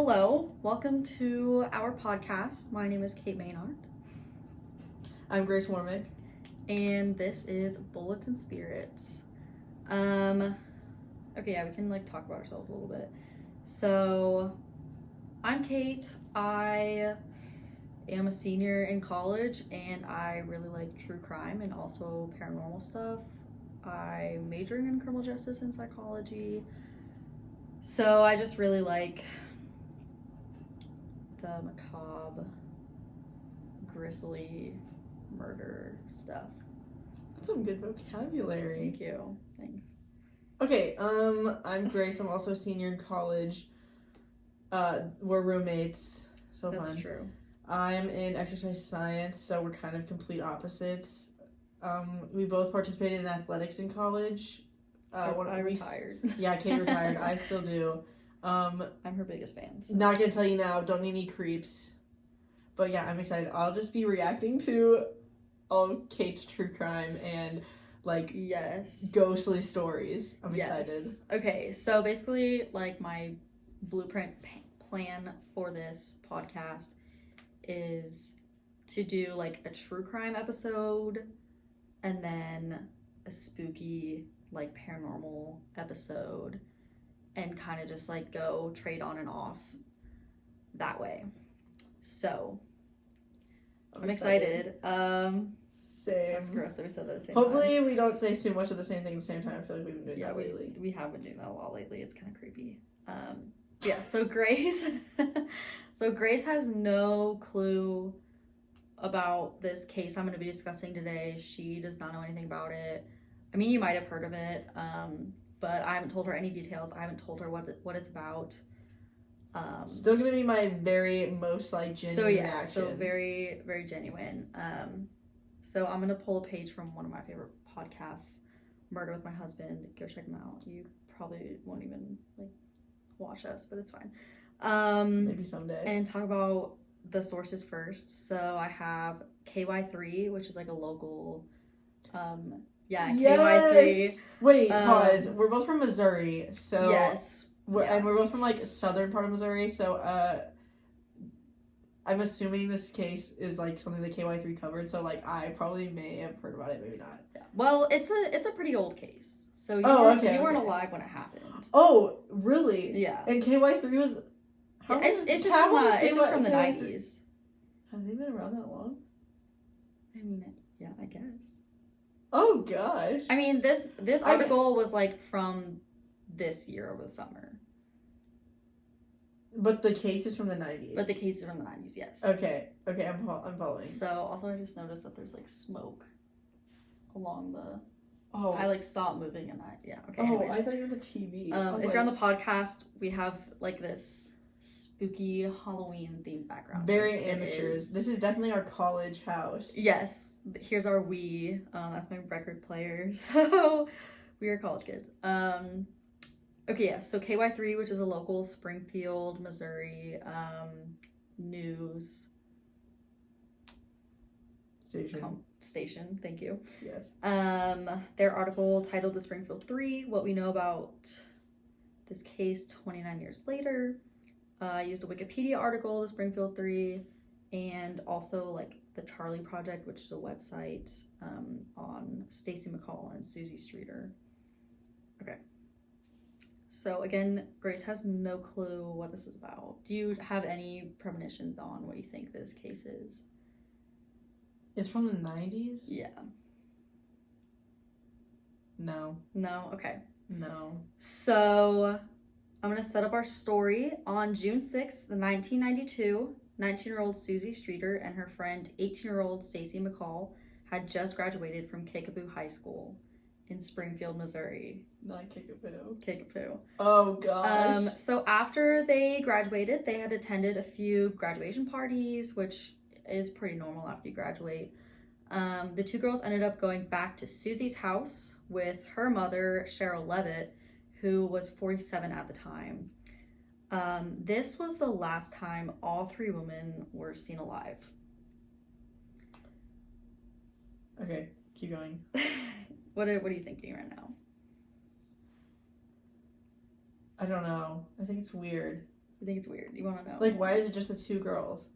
Hello, welcome to our podcast. My name is Kate Maynard. I'm Grace Warmick. And this is Bullets and Spirits. Okay, yeah, we can talk about ourselves a little bit. So, I'm Kate. I am a senior in college and I really like true crime and also paranormal stuff. I'm majoring in criminal justice and psychology. So, I just really like the macabre, grisly murder stuff. That's some good vocabulary. Thank you. Thanks. Okay, I'm Grace. I'm also a senior in college. We're roommates. So That's fun. true. I'm in exercise science, so we're kind of complete opposites. We both participated in athletics in college. I retired. Yeah, Kate retired. I still do. I'm her biggest fan. So. Not gonna tell you now. Don't need any creeps. But yeah, I'm excited. I'll just be reacting to all of Kate's true crime and yes, ghostly stories. I'm excited. Okay, so basically my blueprint plan for this podcast is to do a true crime episode and then a spooky paranormal episode and kind of just go trade on and off that way. So I'm excited. Same. That's gross that we said that at the same Hopefully time. we don't say too much of the same thing at the same time. I feel like we've been doing that lately. We have been doing that a lot lately. It's kind of creepy. So Grace Grace has no clue about this case I'm going to be discussing today. She does not know anything about it. I mean, you might have heard of it, but I haven't told her any details. I haven't told her what it's about. Still gonna be my very most genuine reactions. So very, very genuine. So I'm gonna pull a page from one of my favorite podcasts, Murder with My Husband. Go check them out. You probably won't even watch us, but it's fine. Maybe someday. And talk about the sources first. So I have KY3, which is a local. KY3. Wait, pause. We're both from Missouri, so yes. And we're both from southern part of Missouri, so I'm assuming this case is something that KY3 covered, so I probably may have heard about it, maybe not. Yeah. Well, it's a pretty old case, so you weren't alive when it happened. Oh, really? Yeah. And KY3 was. It's just from the 90s. Have they been around that long? I mean, yeah, I guess. Oh gosh. I mean, this article was from this year over the summer. But the case is from the 90s. But the case is from the 90s, yes. Okay, I'm following. So, also I just noticed that there's smoke along the... Oh. I stopped moving and okay. Oh, anyways. I thought you were the TV. If you're on the podcast, we have this spooky Halloween themed background. Very amateurs. This is definitely our college house. Yes. Here's our Wii. That's my record player. So, we are college kids. Okay, yes. So KY3, which is a local Springfield, Missouri news station. Thank you. Yes. Their article titled "The Springfield 3: What We Know About This Case 29 Years Later." Used a Wikipedia article, The Springfield 3, and also the Charlie Project, which is a website on Stacy McCall and Susie Streeter. Okay. So again, Grace has no clue what this is about. Do you have any premonitions on what you think this case is? It's from the 90s? Yeah. No. No? Okay. No. So I'm going to set up our story. On June 6th, 1992, 19-year-old Susie Streeter and her friend 18-year-old Stacy McCall had just graduated from Kickapoo High School in Springfield, Missouri. Not Kickapoo. Kickapoo. Oh, gosh. So after they graduated, they had attended a few graduation parties, which is pretty normal after you graduate. The two girls ended up going back to Susie's house with her mother, Cheryl Levitt, who was 47 at the time. This was the last time all three women were seen alive. Okay, keep going. What are you thinking right now? I don't know. I think it's weird. You think it's weird? You want to know? Like, why is it just the 2 girls?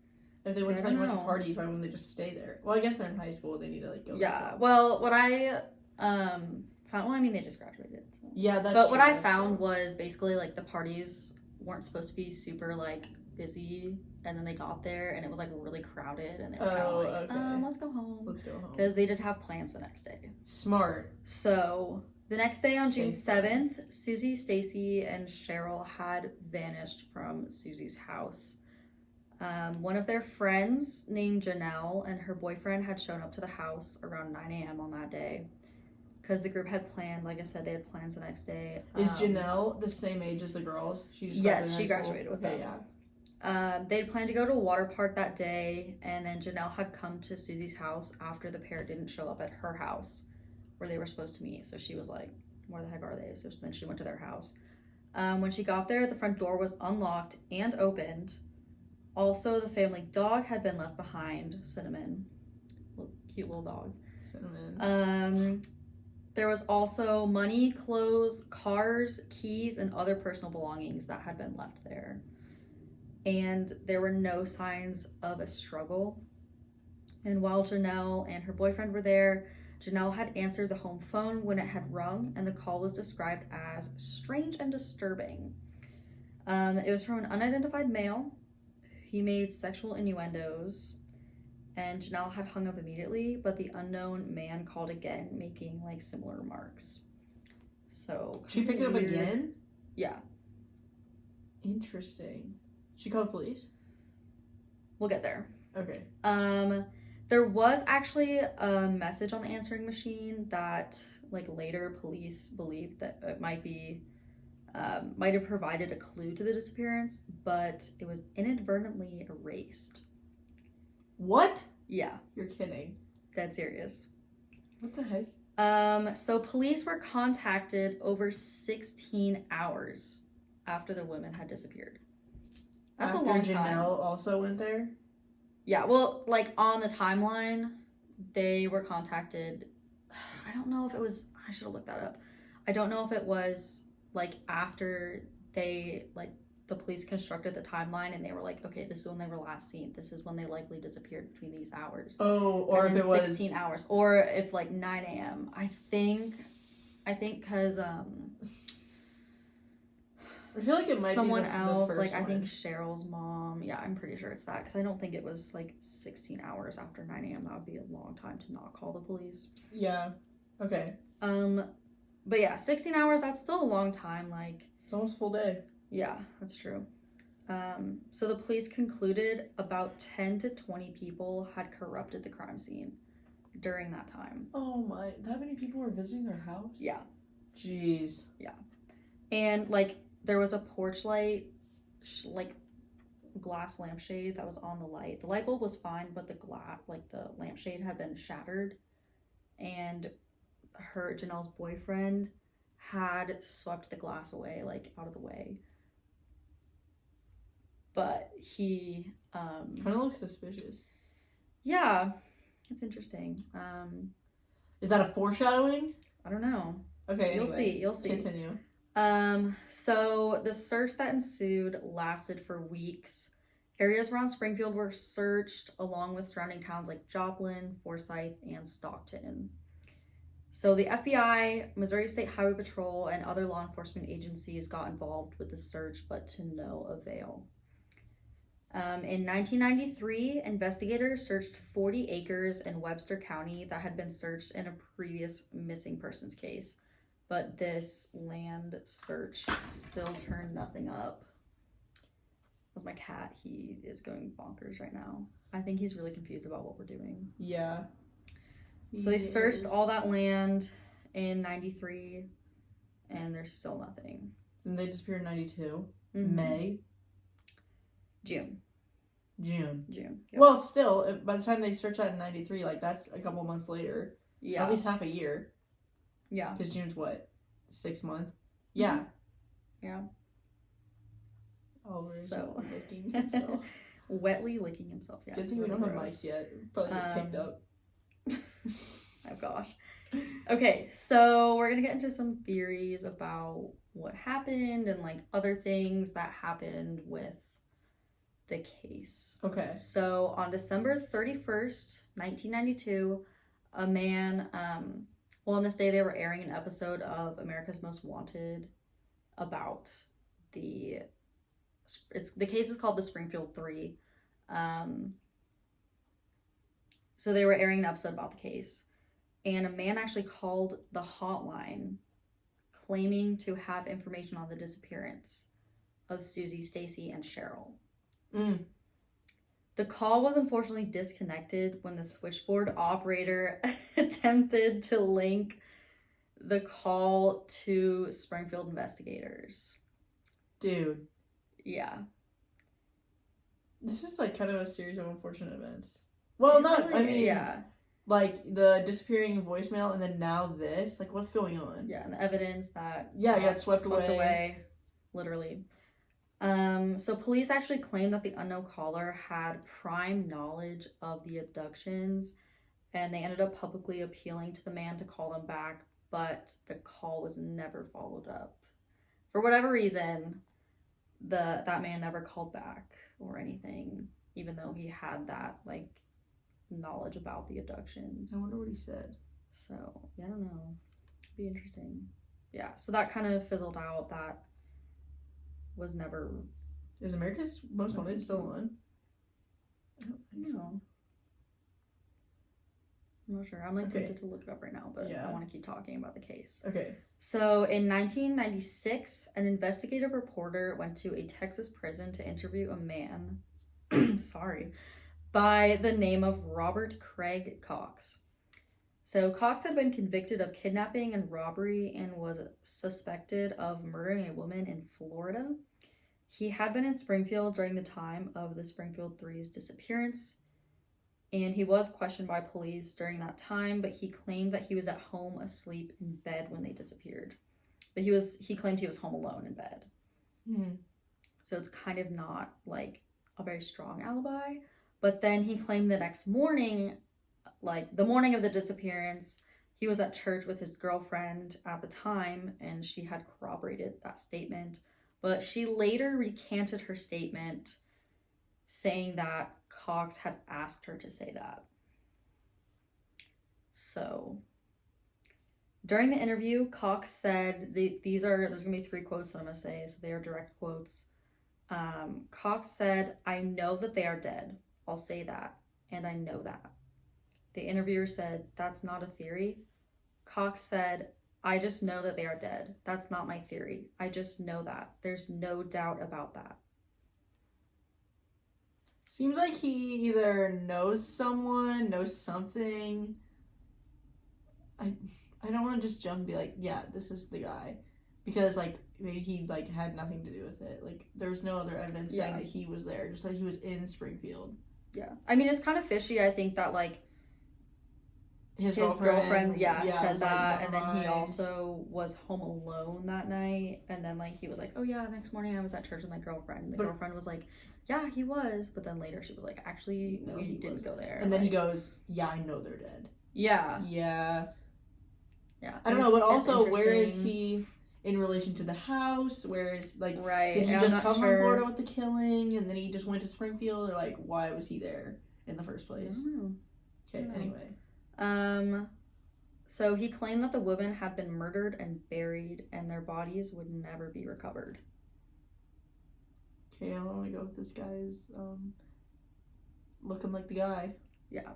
If they went to I like a don't bunch of know. parties, why wouldn't they just stay there? Well, I guess they're in high school. They need to like go. Yeah. Well, what I found. Well, I mean, they just graduated. So. Yeah, that's. But true, what I that's found true. was basically like the parties weren't supposed to be super like busy, and then they got there and it was like really crowded, and they were kind of like, okay. let's go home. Let's go home. Because they did have plans the next day. Smart. So the next day on June Safe 7th, Susie, Stacy, and Cheryl had vanished from Susie's house. One of their friends named Janelle and her boyfriend had shown up to the house around 9 a.m. on that day. Because the group had planned, like I said, they had plans the next day. Is Janelle the same age as the girls? She just Yes, she graduated with them. Yeah. They had planned to go to a water park that day, and then Janelle had come to Susie's house after the pair didn't show up at her house where they were supposed to meet. So she was like, where the heck are they? So then she went to their house. When she got there, the front door was unlocked and opened. Also, the family dog had been left behind, Cinnamon. Cute little dog. Cinnamon. There was also money, clothes, cars, keys, and other personal belongings that had been left there. And there were no signs of a struggle. And while Janelle and her boyfriend were there, Janelle had answered the home phone when it had rung, and the call was described as strange and disturbing. It was from an unidentified male. He made sexual innuendos, and Janelle had hung up immediately, but the unknown man called again, making like similar remarks. So She picked it up weird. again? Yeah. Interesting. She called police? We'll get there. Okay. There was actually a message on the answering machine that like later police believed that it might have provided a clue to the disappearance, but it was inadvertently erased. What? Yeah, You're kidding. dead serious. What the heck? So police were contacted over 16 hours after the women had disappeared. That's After a long Janelle time. also went there? Yeah, well, like on the timeline, they were contacted. I don't know if it was, I should have looked that up. I don't know if it was like after they, like the police constructed the timeline and they were like, okay, this is when they were last seen. This is when they likely disappeared between these hours. Oh, or and if then it was 16 hours. Or if like 9 a.m. I think because I feel like it might someone be else, the like first I one. think Cheryl's mom. Yeah, I'm pretty sure it's that because I don't think it was like 16 hours after 9 a.m. That would be a long time to not call the police. Yeah. Okay. But yeah, 16 hours, that's still a long time. Like, It's almost a full day. yeah, that's true. So the police concluded about 10 to 20 people had corrupted the crime scene during that time. Oh my, that many people were visiting their house? Yeah. Jeez. Yeah. And like there was a porch light, like glass lampshade that was on the light. The light bulb was fine, but the lampshade had been shattered, and Janelle's boyfriend had swept the glass away, like out of the way. But he Kind of looks suspicious. yeah, it's interesting. Is that a foreshadowing? I don't know. Okay, You'll see. Continue. So the search that ensued lasted for weeks. Areas around Springfield were searched along with surrounding towns like Joplin, Forsyth, and Stockton. So the FBI, Missouri State Highway Patrol, and other law enforcement agencies got involved with the search, but to no avail. In 1993, investigators searched 40 acres in Webster County that had been searched in a previous missing persons case. But this land search still turned nothing up. That's my cat. He is going bonkers right now. I think he's really confused about what we're doing. Yeah. So they searched all that land in 93, and there's still nothing. And they disappeared in 92. Mm-hmm. May? June. Yep. Well, Well, still, by the time they searched that in 93, like, that's a couple months later. yeah. At least half a year. Yeah. Because June's what? 6 months? Yeah. Yeah. Oliver's So- licking himself. Wetly licking himself. Yeah. Good it's thing we really don't have gross. mics yet. Probably get picked up. Oh gosh. Okay, so we're gonna get into some theories about what happened and like other things that happened with the case. Okay. So on December 31st, 1992, a man, on this day they were airing an episode of America's Most Wanted about the case is called the Springfield 3. So they were airing an episode about the case. And a man actually called the hotline claiming to have information on the disappearance of Susie, Stacy, and Cheryl. The call was unfortunately disconnected when the switchboard operator attempted to link the call to Springfield investigators. Dude. Yeah. This is like kind of a series of unfortunate events. Well, not, I mean, yeah. Like the disappearing voicemail and then now this. Like, what's going on? Yeah, and the evidence that got swept away. Literally. So police actually claimed that the unknown caller had prime knowledge of the abductions, and they ended up publicly appealing to the man to call them back, but the call was never followed up. For whatever reason, that man never called back or anything, even though he had that, like, knowledge about the abductions. I wonder what he said. So, yeah, I don't know. It'd be interesting. Yeah, so that kind of fizzled out. That was never... Is America's Most Wanted still on? I don't think so. I'm not sure. I'm like tempted to look it up right now, but I want to keep talking about the case. Okay. So in 1996, an investigative reporter went to a Texas prison to interview a man, by the name of Robert Craig Cox. So Cox had been convicted of kidnapping and robbery and was suspected of murdering a woman in Florida. He had been in Springfield during the time of the Springfield 3's disappearance, and he was questioned by police during that time, but he claimed that he was at home asleep in bed when they disappeared. But he claimed he was home alone in bed. So it's kind of not like a very strong alibi. But then he claimed the next morning, like the morning of the disappearance, he was at church with his girlfriend at the time, and she had corroborated that statement. But she later recanted her statement, saying that Cox had asked her to say that. So, during the interview, Cox said, there's going to be 3 quotes that I'm going to say, so they are direct quotes. Cox said, "I know that they are dead. I'll say that, and I know that." The interviewer said, "That's not a theory." Cox said, "I just know that they are dead. That's not my theory. I just know that. There's no doubt about that." Seems like he either knows someone, knows something. I don't want to just jump and be like, yeah, this is the guy. Because, like, maybe he, like, had nothing to do with it. Like, there's no other evidence saying that he was there. Just like he was in Springfield. Yeah. I mean, it's kind of fishy, I think, that, like, his girlfriend said that, like, and then he also was home alone that night, and then, like, he was like, "Oh yeah, next morning I was at church with my girlfriend." The girlfriend was like, "Yeah, he was," but then later she was like, "Actually, no, he didn't go there." And then he goes, "Yeah, I know they're dead." Yeah. I don't know, but also, where is he in relation to the house? Where is, like, did he just come from Florida with the killing, and then he just went to Springfield, or, like, why was he there in the first place? I don't know. Okay, anyway. So he claimed that the women had been murdered and buried, and their bodies would never be recovered. Okay, I want to go with this guy's, looking like the guy. Yeah.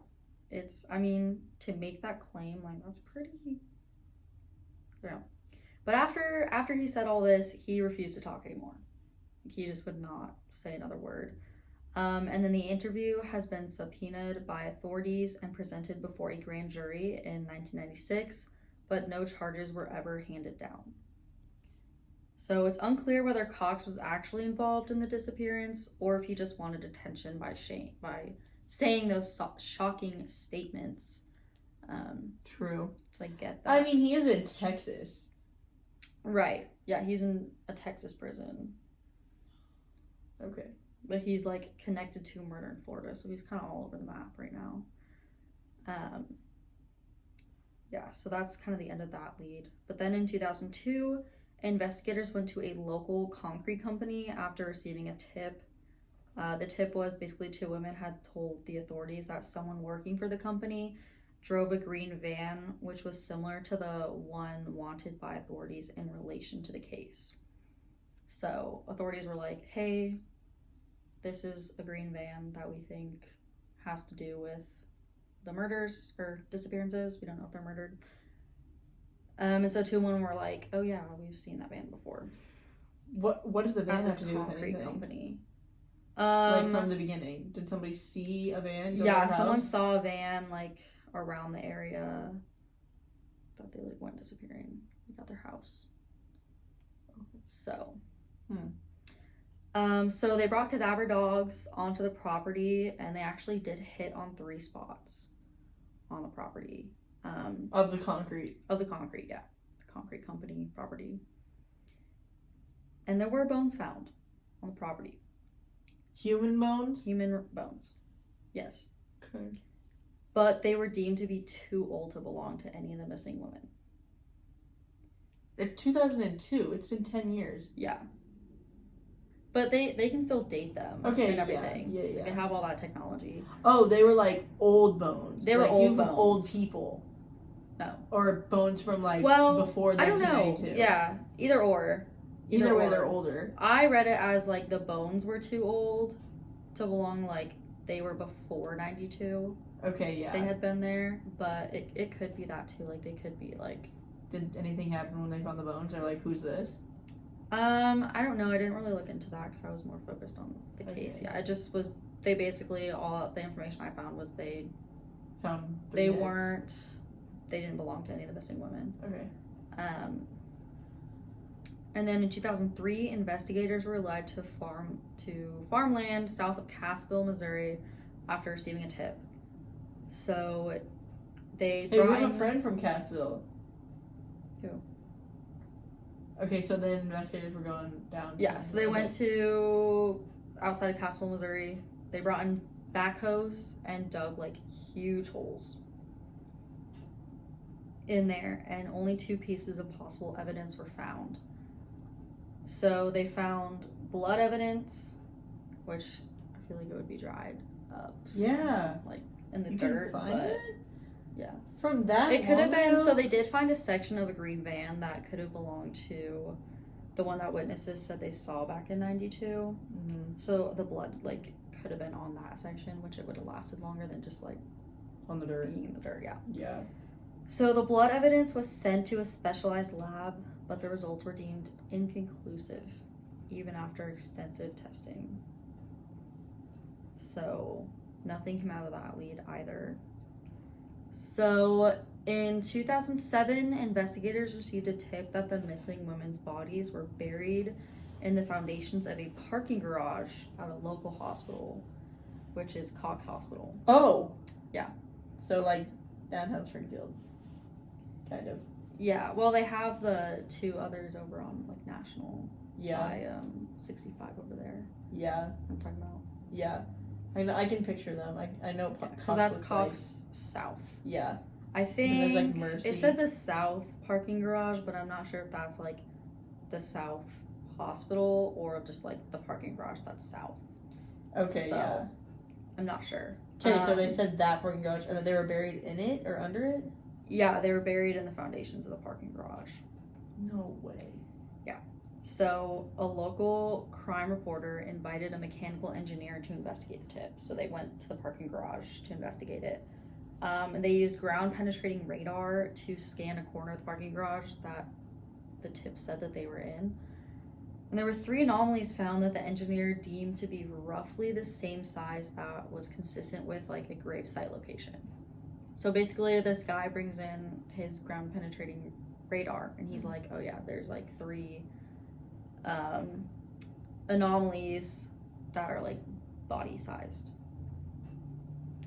I mean, to make that claim, like, that's pretty... Yeah. But after he said all this, he refused to talk anymore. He just would not say another word. And then the interview has been subpoenaed by authorities and presented before a grand jury in 1996, but no charges were ever handed down. So it's unclear whether Cox was actually involved in the disappearance or if he just wanted attention by saying those shocking statements. True. So I get that. I mean, he is in Texas. Right. Yeah, he's in a Texas prison. Okay. But he's, like, connected to a murder in Florida, so he's kind of all over the map right now. Yeah, so that's kind of the end of that lead. But then in 2002, investigators went to a local concrete company after receiving a tip The tip was basically 2 women had told the authorities that someone working for the company drove a green van, which was similar to the one wanted by authorities in relation to the case. So authorities were like, hey, this is a green van that we think has to do with the murders or disappearances. We don't know if they're murdered. And so 2 women were like, oh yeah, we've seen that van before. What does the van have to do with anything? Company. Like from the beginning, did somebody see a van? Yeah, someone saw a van like around the area that they like went disappearing, like at their house. So, so they brought cadaver dogs onto the property, and they actually did hit on 3 spots on the property. Of the concrete, yeah, the concrete company property, and there were bones found on the property. Human bones, yes. Okay. But they were deemed to be too old to belong to any of the missing women. It's 2002. It's been 10 years. Yeah. But they can still date them. Okay, and everything. Yeah. They have all that technology. Oh, they were like old bones. They were old bones. Old people. No. Or bones from like before 1992. I don't know. Yeah. Either or. Either way, they're older. I read it as like the bones were too old to belong, like they were before 92. Okay, yeah. They had been there, but it could be that too. Like they could be like. Did anything happen when they found the bones? They're like, who's this? I don't know. I didn't really look into that because I was more focused on the case. Yeah, I just was. They basically all the information I found was they found. They weren't. They didn't belong to any of the missing women. Okay. And then in 2003, investigators were led to farmland south of Cassville, Missouri, after receiving a tip. So they. Hey, we have a friend from Cassville. Who? Okay, so then investigators were going down. Yeah, so they went to outside of Cassville, Missouri. They brought in backhoes and dug like huge holes in there, and only 2 pieces of possible evidence were found. So they found blood evidence, which I feel like it would be dried up. Yeah. Like in the you dirt. Can find it? Yeah. From that it could have been, so they did find a section of a green van that could have belonged to the one that witnesses said they saw back in 92. Mm-hmm. So the blood like could have been on that section, which it would have lasted longer than just like on the dirt. Being in the dirt, yeah. Yeah. So the blood evidence was sent to a specialized lab, but the results were deemed inconclusive, even after extensive testing. So nothing came out of that lead either. So in 2007, investigators received a tip that the missing women's bodies were buried in the foundations of a parking garage at a local hospital, which is Cox Hospital. Oh. Yeah. So like downtown Springfield. Kind of. Yeah, well, they have the 2 others over on like National. Yeah. By 65 over there. Yeah. I'm talking about. Yeah. I can picture them. I know because that's Cox South. Yeah. I think there's like Mercy. It said the South parking garage, but I'm not sure if that's like the South Hospital or just like the parking garage that's south. Okay, so, yeah. I'm not sure. Okay, so they said that parking garage and that they were buried in it or under it? Yeah, they were buried in the foundations of the parking garage. No way. Yeah. So a local crime reporter invited a mechanical engineer to investigate the tip. So they went to the parking garage to investigate it. And they used ground-penetrating radar to scan a corner of the parking garage that the tip said that they were in. And there were 3 anomalies found that the engineer deemed to be roughly the same size that was consistent with like a grave site location. So basically this guy brings in his ground penetrating radar and he's like, oh yeah, there's like 3 anomalies that are like body sized,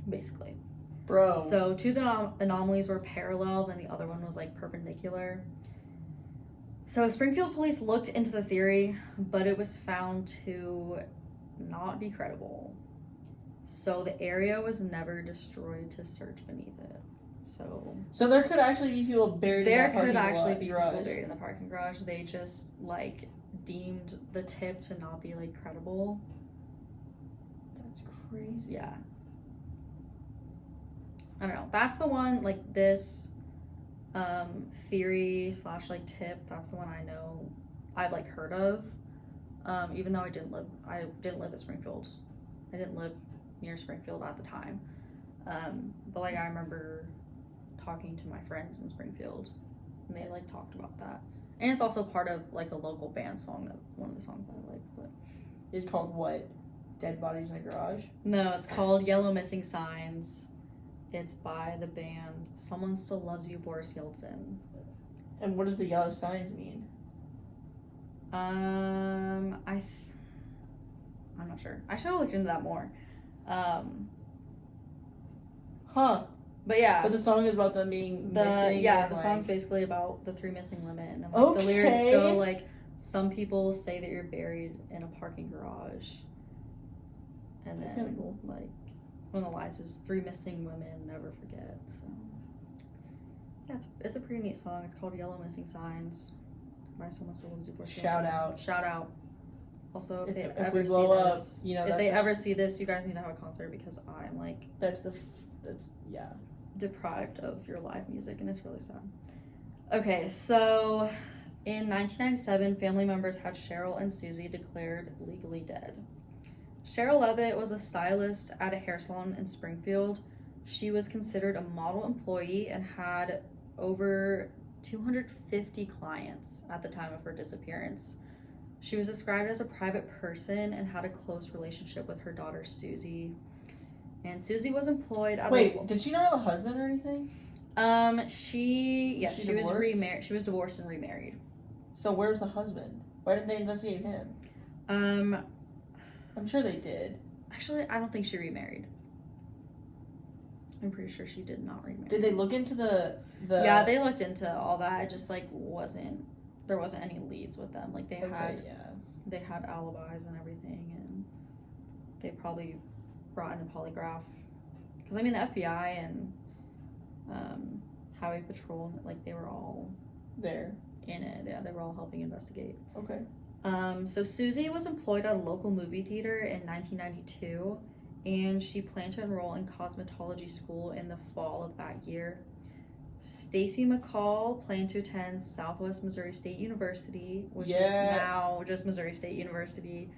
basically. Bro. So 2 of the anomalies were parallel, and the other one was like perpendicular. So Springfield police looked into the theory, but it was found to not be credible. So the area was never destroyed to search beneath it. So there could actually be people buried in the parking garage. There could actually be people buried in the parking garage. They just like deemed the tip to not be like credible. That's crazy. Yeah. I don't know. That's the one, like, this theory / like tip. That's the one I know I've like heard of. Even though I didn't live at Springfield. I didn't live near Springfield at the time. But like I remember talking to my friends in Springfield, and they like talked about that. And it's also part of like a local band song, that one of the songs I like. But it's called what? Dead Bodies in a Garage? No, it's called Yellow Missing Signs. It's by the band Someone Still Loves You, Boris Yeltsin. And what does the yellow signs mean? I'm not sure. I should have looked into that more. But yeah. But the song is about them being missing. Yeah, the song's basically about the 3 missing women. And like, the lyrics go like, some people say that you're buried in a parking garage. And then, kind of cool. Like, one of the lines is 3 missing women, never forget. So, yeah, it's a pretty neat song. It's called Yellow Missing Signs by Someone Still Loves You. Shout out. Also, if they ever see blow this, up, you know, if they ever see this, you guys need to have a concert, because I'm like, deprived of your live music, and it's really sad. Okay, so in 1997, family members had Cheryl and Susie declared legally dead. Cheryl Levitt was a stylist at a hair salon in Springfield. She was considered a model employee and had over 250 clients at the time of her disappearance. She was described as a private person and had a close relationship with her daughter Susie. And Susie was employed at did she not have a husband or anything? She was remarried. She was divorced and remarried. So where's the husband? Why didn't they investigate him? I'm sure they did. Actually, I don't think she remarried. I'm pretty sure she did not remarry. Did they look into the Yeah, they looked into all that. It just like there wasn't any leads with them. Like they had alibis and everything, and they probably brought in a polygraph. Because I mean, the FBI and Highway Patrol, like they were all there in it. Yeah, they were all helping investigate. Okay. So Susie was employed at a local movie theater in 1992, and she planned to enroll in cosmetology school in the fall of that year. Stacy McCall planned to attend Southwest Missouri State University, which is now just Missouri State University.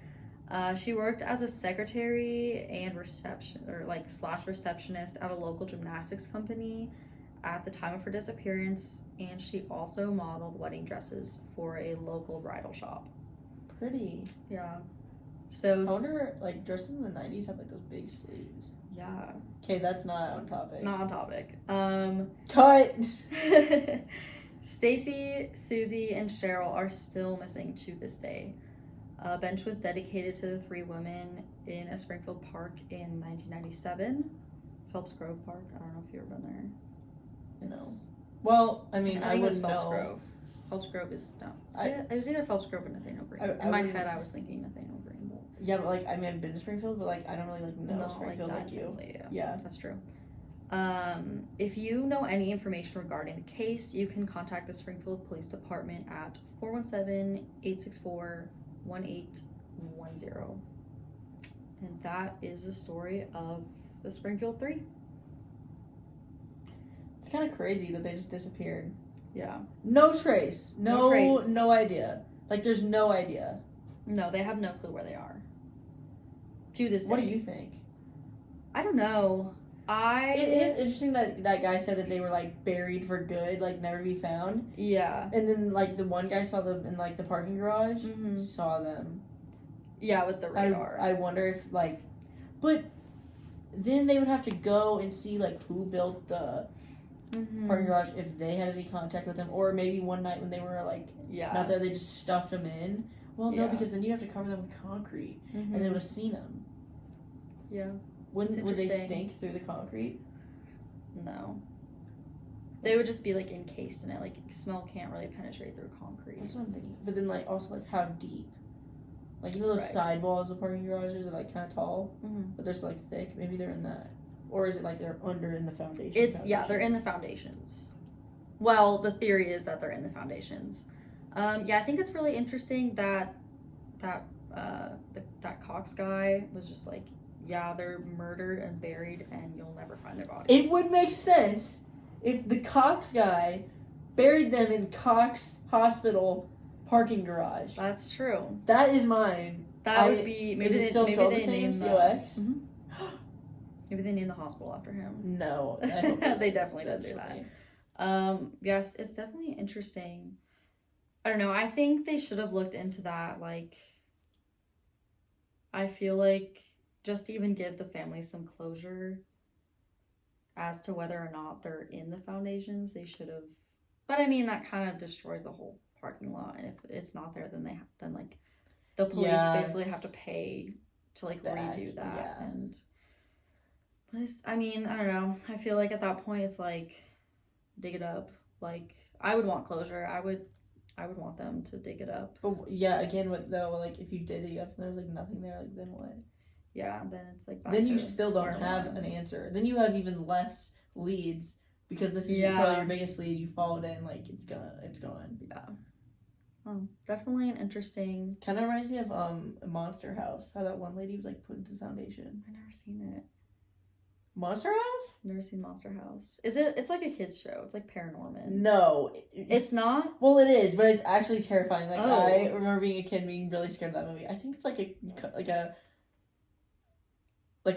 She worked as a secretary and receptionist at a local gymnastics company at the time of her disappearance, and she also modeled wedding dresses for a local bridal shop. Pretty. Yeah. So I wonder, like, dresses in the 90s had like those big sleeves. Yeah. Okay, that's not on topic. Not on topic. Cut! Stacy, Susie, and Cheryl are still missing to this day. A bench was dedicated to the 3 women in a Springfield park in 1997. Phelps Grove Park. I don't know if you've ever been there. No. Well, I mean, I wouldn't Phelps know. Grove. Phelps Grove is down. It was either Phelps Grove or Nathaniel Green. In my head, I was thinking Nathaniel Green. But yeah, but like, I mean, I've been to Springfield, but like, I don't really like know Springfield like you. Yeah, that's true. If you know any information regarding the case, you can contact the Springfield Police Department at 417-864-1810. And that is the story of the Springfield 3. It's kind of crazy that they just disappeared. Yeah. No trace. No idea. Like, there's no idea. No, they have no clue where they are. To this day. What do you think? I don't know. It is interesting that that guy said that they were, like, buried for good, like, never to be found. Yeah. And then, like, the one guy saw them in, like, the parking garage. Mm-hmm. Saw them. Yeah, with the radar. I wonder if, like... But then they would have to go and see, like, who built the parking garage, if they had any contact with them. Or maybe one night when they were, like, not there, they just stuffed them in. Well, no, because then you have to cover them with concrete. And they would have seen them. Yeah. Would they stink through the concrete? No. They would just be, like, encased in it. Like, smell can't really penetrate through concrete. That's what I'm thinking. But then, like, also, like, how deep? Like, you know those sidewalls of parking garages are, like, kind of tall? But they're, like, thick? Maybe they're in that. Or is it, like, they're under in the foundation? Yeah, they're in the foundations. Well, the theory is that they're in the foundations. Yeah, I think it's really interesting that Cox guy was just, like, yeah, they're murdered and buried, and you'll never find their bodies. It would make sense if the Cox guy buried them in Cox Hospital parking garage. That's true. That is mine. That would be maybe. Is it still spelled the same? COX. Maybe they named the hospital after him. No, they definitely did do that. Yes, it's definitely interesting. I don't know. I think they should have looked into that. Like, I feel like just to even give the family some closure as to whether or not they're in the foundations, they should have. But I mean, that kind of destroys the whole parking lot. And if it's not there, then like the police basically have to pay to like redo that. Yeah. And I mean, I don't know. I feel like at that point, it's like dig it up. Like, I would want closure. I would want them to dig it up. But yeah, again, like if you did dig it up and there's like nothing there, like then what? Yeah, then it's like then you still don't have an answer. Then you have even less leads because this is probably your biggest lead. You followed in, like it's gone. Yeah. Definitely an interesting. Kind of reminds me of Monster House. How that one lady was like put into the foundation. I've never seen it. Monster House? Never seen Monster House. Is it? It's like a kids show. It's like Paranorman. No, it's not. Well, it is, but it's actually terrifying. Like I remember being a kid being really scared of that movie. I think it's like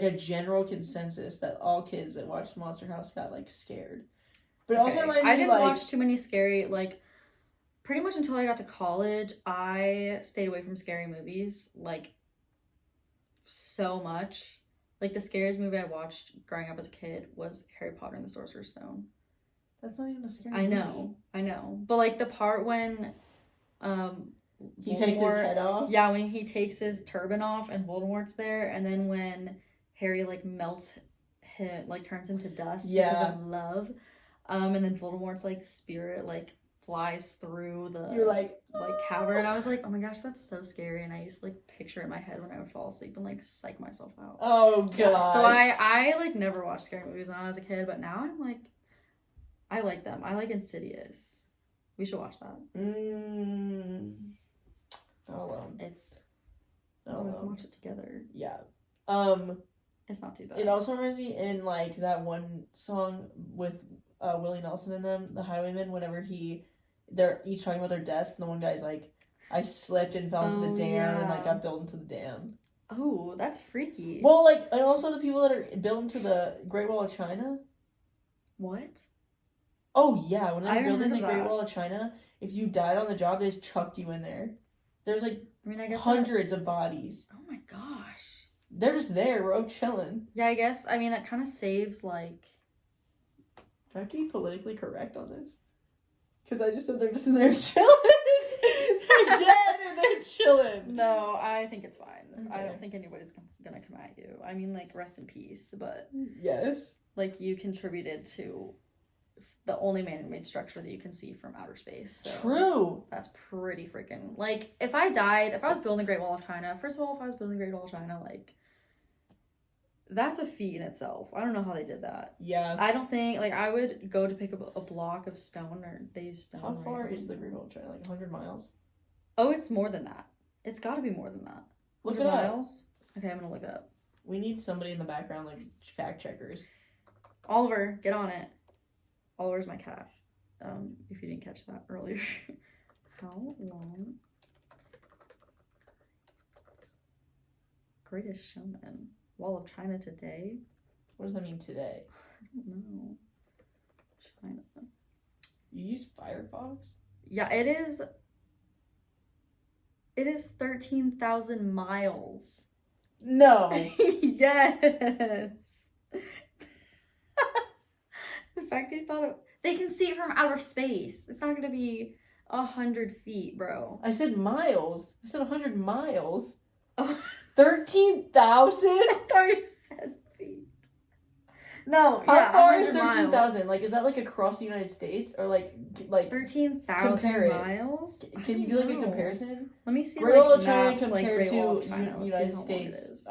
a general consensus that all kids that watched Monster House got like scared. But it also reminds me I didn't watch too many scary like. Pretty much until I got to college, I stayed away from scary movies like so much. Like, the scariest movie I watched growing up as a kid was Harry Potter and the Sorcerer's Stone. That's not even a scary movie. I know. But, like, the part when he takes his head off? Yeah, when he takes his turban off and Voldemort's there, and then when Harry, like, melts him, like, turns into dust because of love. And then Voldemort's, like, spirit, like, flies through the cavern. I was like, oh my gosh, that's so scary. And I used to like picture it in my head when I would fall asleep and like psych myself out. Oh god. Yeah, so I like never watched scary movies when I was a kid, but now I'm like, I like them. I like Insidious. We should watch that. It's we can watch it together. Yeah. It's not too bad. It also reminds me in like that one song with Willie Nelson in them, The Highwaymen, whenever they're each talking about their deaths, and the one guy's like, I slipped and fell into the dam and like got built into the dam. Oh, that's freaky. Well, like, and also the people that are built into the Great Wall of China. What? Oh yeah, when they're building the Great Wall of China, if you died on the job, they just chucked you in there. There's like I guess hundreds of bodies. Oh my gosh. They're just there, bro, chilling. Yeah, I guess, I mean, that kind of saves like... Do I have to be politically correct on this? Because I just said they're just in there chilling. They're dead and they're chilling. No, I think it's fine. Okay. I don't think anybody's gonna come at you. I mean, like, rest in peace, but... Yes. Like, you contributed to the only man-made structure that you can see from outer space. So true. That's pretty freaking... Like, if I was building the Great Wall of China... First of all, if I was building the Great Wall of China, like... That's a feat in itself. I don't know how they did that. Yeah. I don't think, like, I would go to pick up a block of stone, or they use stone. How far is the Great Wall of China? Like 100 miles? Oh, it's more than that. It's got to be more than that. Look it up. Miles? Okay, I'm going to look it up. We need somebody in the background, like, fact checkers. Oliver, get on it. Oliver's my cat. If you didn't catch that earlier. How long? Greatest Showman. Wall of China today? What does that mean today? I don't know. China. You use Firefox? Yeah, it is 13,000 miles. No. Yes. The fact they thought they can see it from outer space. It's not gonna be 100 feet, bro. I said miles. I said 100 miles. Oh. 13,000? I thought you said feet. No, how far is 13,000? Like, is that like across the United States or like 13,000 miles? Can you do like a comparison? Let me see. Great Wall of China maps, compared to United States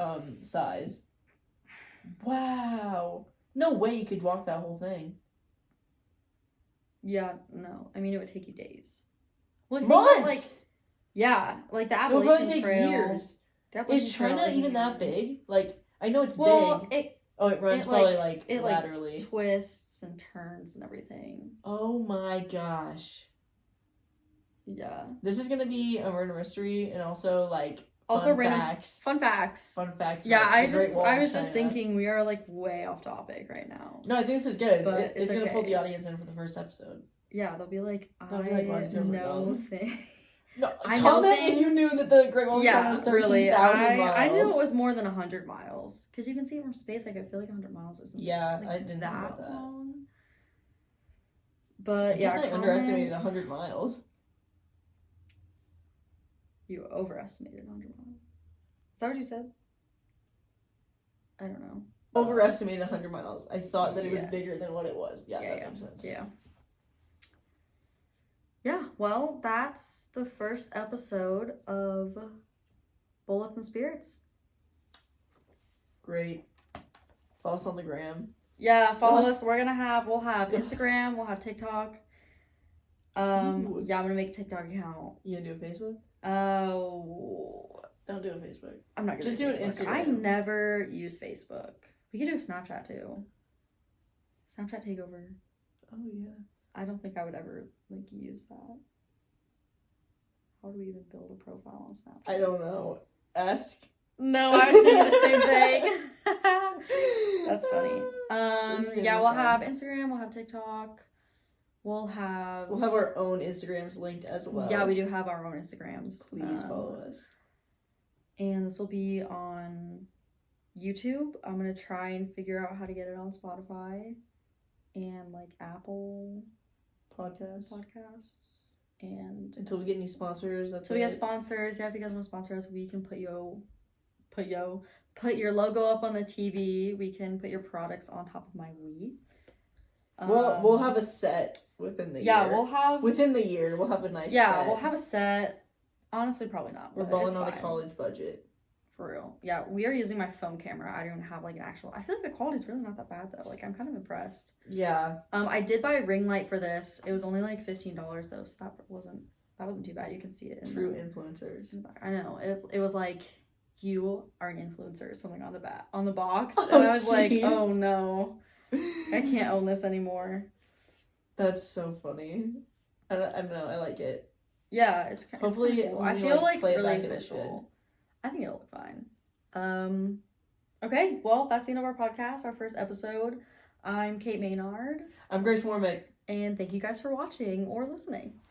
size. Wow. No way you could walk that whole thing. Yeah, no. I mean, it would take you days. Well, months. Like the Appalachian Trail. It would probably take years. Is China even that big? Like, I know it's Well, big. It runs probably laterally. Like twists and turns and everything. Oh my gosh. Yeah. This is gonna be a murder mystery and also Also fun facts. Fun facts. Fun facts. Yeah, I was just thinking we are way off topic right now. No, I think this is good. But it's gonna pull the audience in for the first episode. Yeah, they'll be like, wow, know things. No, comment if you knew that the Great Wall of China was 13,000 miles. I knew it was more than 100 miles. Because you can see it from space, I feel like 100 miles isn't I didn't know about that. Long. But I guess I underestimated 100 miles. You overestimated 100 miles. Is that what you said? I don't know. Overestimated 100 miles. I thought that it was bigger than what it was. Yeah, that makes sense. Yeah. Yeah, well, that's the first episode of Bullets and Spirits. Great. Follow us on the gram. Yeah, follow us. We'll have Instagram, we'll have TikTok. I'm gonna make a TikTok account. You gonna do a Facebook? Don't do a Facebook. I'm not gonna just do an Instagram. I never use Facebook. We could do a Snapchat too. Snapchat takeover. Oh yeah. I don't think I would ever use that. How do we even build a profile on Snapchat? I don't know. Ask. No, I was thinking the same thing. That's funny. We'll have Instagram, we'll have TikTok, we'll have our own Instagrams linked as well. Yeah, we do have our own Instagrams. Please follow us. And this will be on YouTube. I'm gonna try and figure out how to get it on Spotify and Apple podcasts. And until we get any sponsors, we get sponsors. Yeah, if you guys want to sponsor us, we can put your logo up on the TV. We can put your products on top of my Wii. We'll have a set within the year. Yeah, we'll have within the year. We'll have a nice set. Yeah, we'll have a set. Honestly, probably not. We're balling on a college budget. For real. Yeah, we are using my phone camera. I don't have an actual. I feel like the quality's really not that bad though. I'm kind of impressed. Yeah. I did buy a ring light for this. It was only $15 though, so that wasn't too bad. You can see it in True influencers. I know. It was you are an influencer or something on the box. Oh, and I was geez. oh no. I can't own this anymore. That's so funny. I don't know. I like it. Yeah, it's kind of cool. I feel really official. I think it'll look fine. Okay, well, that's the end of our podcast, our first episode. I'm Kate Maynard. I'm Grace Warmick. And thank you guys for watching or listening.